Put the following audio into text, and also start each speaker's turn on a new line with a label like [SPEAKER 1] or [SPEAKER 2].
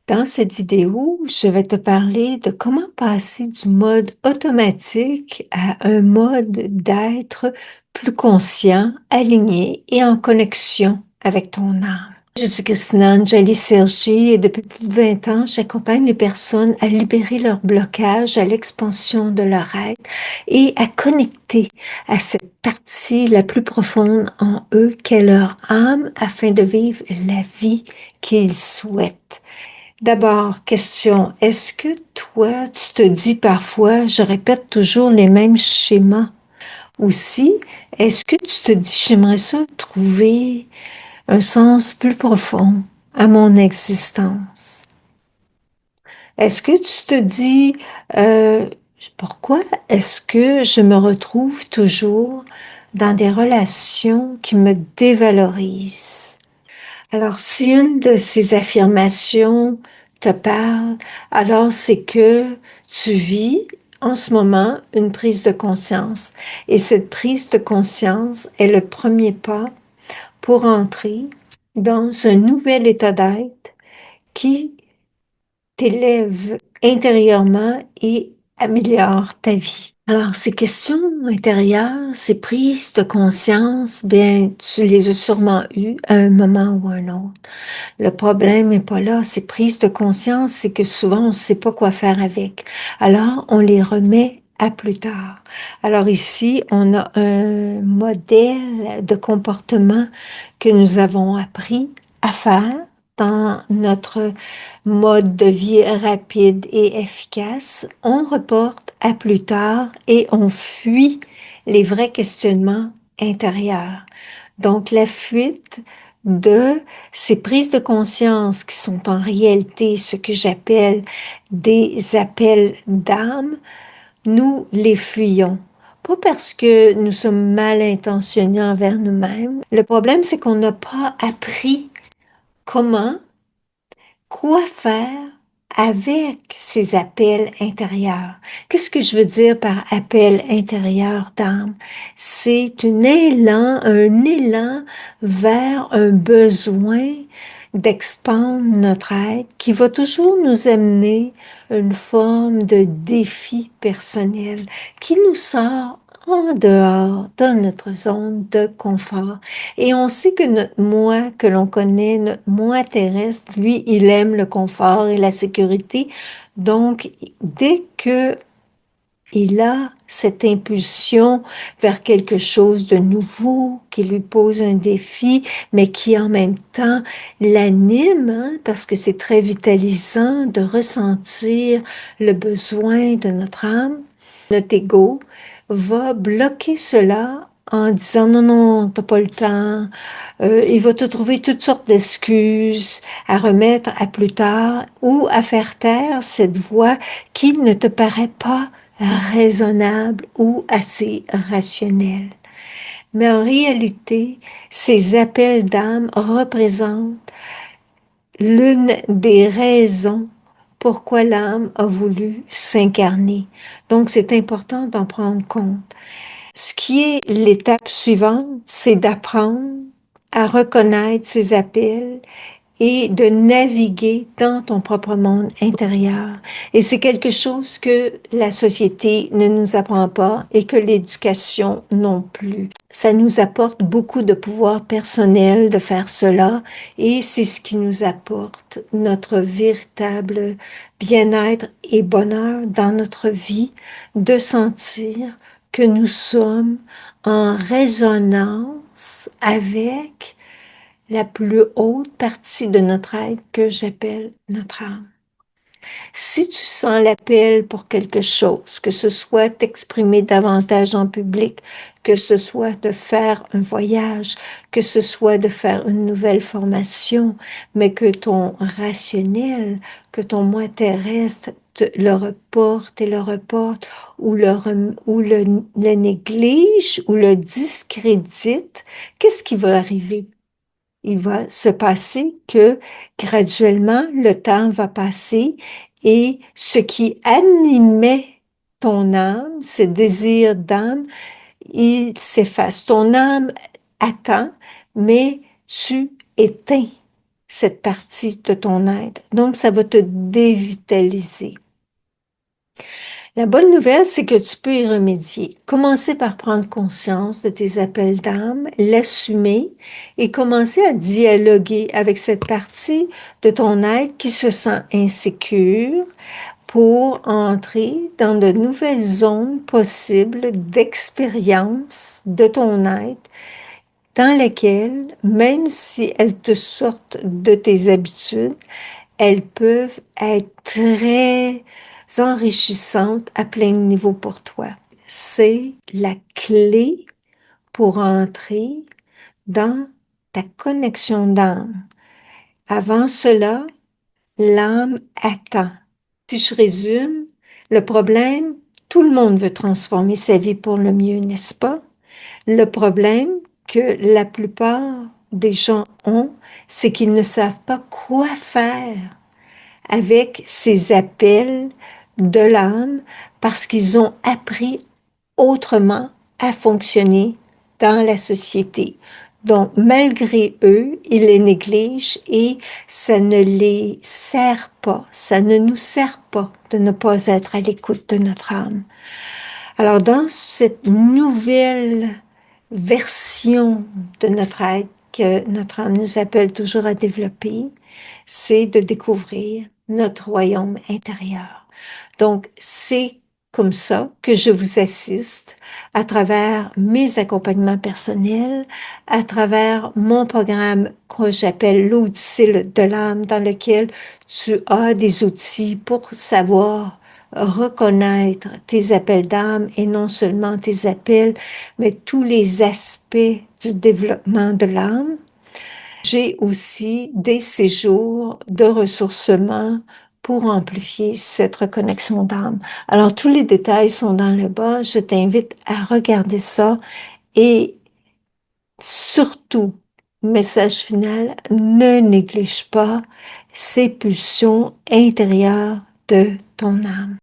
[SPEAKER 1] Dans cette vidéo, je vais te parler de comment passer du mode automatique à un mode d'être plus conscient, aligné et en connexion avec ton âme. Je suis Christina Angeli Sergi et depuis plus de 20 ans, j'accompagne les personnes à libérer leur blocage, à l'expansion de leur être et à connecter à cette partie la plus profonde en eux qu'est leur âme afin de vivre la vie qu'ils souhaitent. D'abord, question, est-ce que toi, tu te dis parfois, je répète toujours les mêmes schémas? Aussi, est-ce que tu te dis, j'aimerais ça trouver un sens plus profond à mon existence? Est-ce que tu te dis, euh, pourquoi est-ce que je me retrouve toujours dans des relations qui me dévalorisent? Alors, si une de ces affirmations te parle, alors c'est que tu vis en ce moment une prise de conscience. Et cette prise de conscience est le premier pas pour entrer dans un nouvel état d'être qui t'élève intérieurement et améliore ta vie. Alors, ces questions intérieures, ces prises de conscience, bien, tu les as sûrement eues à un moment ou à un autre. Le problème n'est pas là. Ces prises de conscience, c'est que souvent, on ne sait pas quoi faire avec. Alors, on les remet à plus tard. Alors ici, on a un modèle de comportement que nous avons appris à faire dans notre mode de vie rapide et efficace. On reporte à plus tard et on fuit les vrais questionnements intérieurs. Donc, la fuite de ces prises de conscience qui sont en réalité ce que j'appelle des appels d'âme, nous les fuyons. Pas parce que nous sommes mal intentionnés envers nous-mêmes. Le problème, c'est qu'on n'a pas appris comment, quoi faire avec ces appels intérieurs. Qu'est-ce que je veux dire par appel intérieur d'âme? C'est un élan vers un besoin d'expandre notre être qui va toujours nous amener une forme de défi personnel qui nous sort en dehors de notre zone de confort. Et on sait que notre moi que l'on connaît, notre moi terrestre, lui, il aime le confort et la sécurité. Donc, dès que il a cette impulsion vers quelque chose de nouveau qui lui pose un défi, mais qui en même temps l'anime, hein, parce que c'est très vitalisant de ressentir le besoin de notre âme. Notre ego va bloquer cela en disant non, non, t'as pas le temps. Il va te trouver toutes sortes d'excuses à remettre à plus tard ou à faire taire cette voix qui ne te paraît pas raisonnable ou assez rationnelle. Mais en réalité, ces appels d'âme représentent l'une des raisons pourquoi l'âme a voulu s'incarner. Donc, c'est important d'en prendre compte. Ce qui est l'étape suivante, c'est d'apprendre à reconnaître ces appels et de naviguer dans ton propre monde intérieur. Et c'est quelque chose que la société ne nous apprend pas et que l'éducation non plus. Ça nous apporte beaucoup de pouvoir personnel de faire cela et c'est ce qui nous apporte notre véritable bien-être et bonheur dans notre vie, de sentir que nous sommes en résonance avec la plus haute partie de notre être que j'appelle notre âme. Si tu sens l'appel pour quelque chose, que ce soit t'exprimer davantage en public, que ce soit de faire un voyage, que ce soit de faire une nouvelle formation, mais que ton rationnel, que ton moi terrestre le reporte et le reporte, ou le néglige, ou le discrédite, qu'est-ce qui va arriver? Il va se passer que graduellement, le temps va passer et ce qui animait ton âme, ce désir d'âme, il s'efface. Ton âme attend, mais tu éteins cette partie de ton être. Donc, ça va te dévitaliser. La bonne nouvelle, c'est que tu peux y remédier. Commencer par prendre conscience de tes appels d'âme, l'assumer et commencer à dialoguer avec cette partie de ton être qui se sent insécure pour entrer dans de nouvelles zones possibles d'expérience de ton être dans lesquelles, même si elles te sortent de tes habitudes, elles peuvent être très enrichissantes à plein de niveaux pour toi. C'est la clé pour entrer dans ta connexion d'âme. Avant cela, l'âme attend. Si je résume, le problème, tout le monde veut transformer sa vie pour le mieux, n'est-ce pas? Le problème que la plupart des gens ont, c'est qu'ils ne savent pas quoi faire avec ces appels de l'âme parce qu'ils ont appris autrement à fonctionner dans la société. Donc, malgré eux, ils les négligent et ça ne les sert pas, ça ne nous sert pas de ne pas être à l'écoute de notre âme. Alors, dans cette nouvelle version de notre être que notre âme nous appelle toujours à développer, c'est de découvrir notre royaume intérieur. Donc, c'est comme ça que je vous assiste à travers mes accompagnements personnels, à travers mon programme que j'appelle l'Odyssée de l'âme, dans lequel tu as des outils pour savoir reconnaître tes appels d'âme et non seulement tes appels, mais tous les aspects du développement de l'âme. J'ai aussi des séjours de ressourcement pour amplifier cette reconnexion d'âme. Alors, tous les détails sont dans le bas. Je t'invite à regarder ça et surtout, message final, ne néglige pas ces pulsions intérieures de ton âme.